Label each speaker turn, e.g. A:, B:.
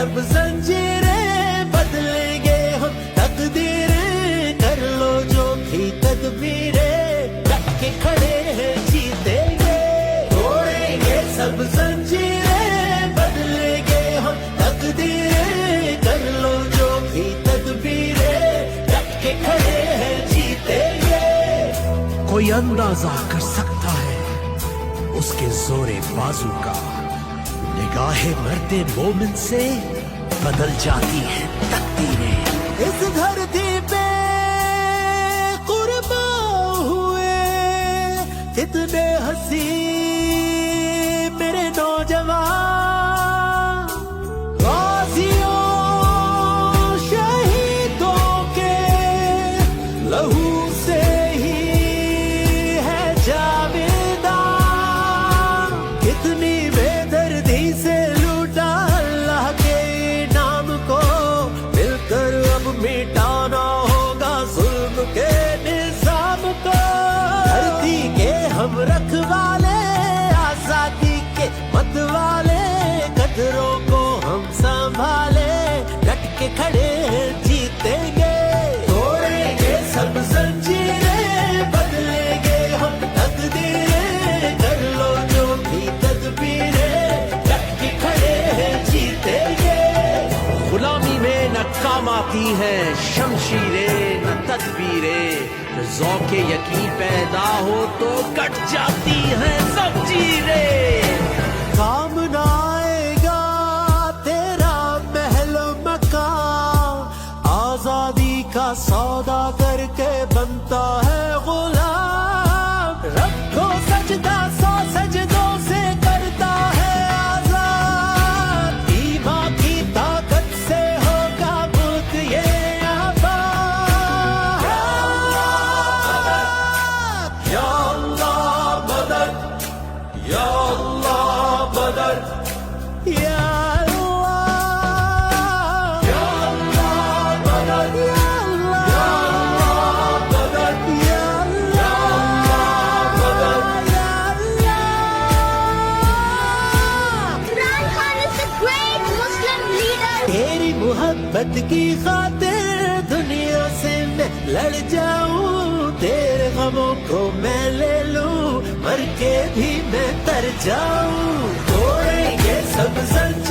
A: सब जंजीरें बदलेंगे हम तकदीरें, कर लो जो भी तदबीरें, डट के खड़े हैं जीतेंगे। तोड़ेंगे सब जंजीरें बदलेंगे हम तकदीरें, कर लो जो भी तदबीरें, डट के खड़े हैं जीतेंगे।
B: कोई अंदाजा कर सकता है उसके जोरे बाजू का, निगाहे मरते मोमिन से बदल जाती है तकदीरें।
A: इस धरती पे कुर्बान हुए कितने हंसी मेरे नौजवान, गाजियों शहीदों के लहू से ही है जावेदा, कितनी बेदर्दी से लूटा अल्लाह के नाम को, मिलकर अब मिटाना होगा जुल्म के निजाम को। धरती के हम रखवाले, आजादी के मतवाले, कदरों को हम संभाले, डट के खड़े हैं जीतेंगे। तोड़ेंगे सब जंजीरें बदलेंगे हम तकदीरें, कर लो जो भी तदबीरें, डट के खड़े हैं जीतेंगे।
B: गुलामी में न काम आती है शमशीरें न तदबीरें, ज़ौक़े यकीन पैदा हो तो कट जाती हैं ज़ंजीरें।
A: काम न आएगा तेरा महल मकान, आजादी का सौदा करके बनता है गुलाम, रखो सजदा सौ सजदों से करता है आजाद, ईमान की ताकत से होगा मुल्क ये आबाद। या अल्लाह मदद, या अल्लाह मदद, या अल्लाह, या अल्लाह मदद, या अल्लाह मदद, या अल्लाह मदद, या अल्लाह।
C: Imran Khan is a great Muslim leader.
A: तेरी मोहब्बत की खातिर दुनिया से मैं लड़ जाऊं, तेरे गमों को मैं ले लूं, मर के भी मैं तर जाऊं। तोड़ेंगे सब जंजीरें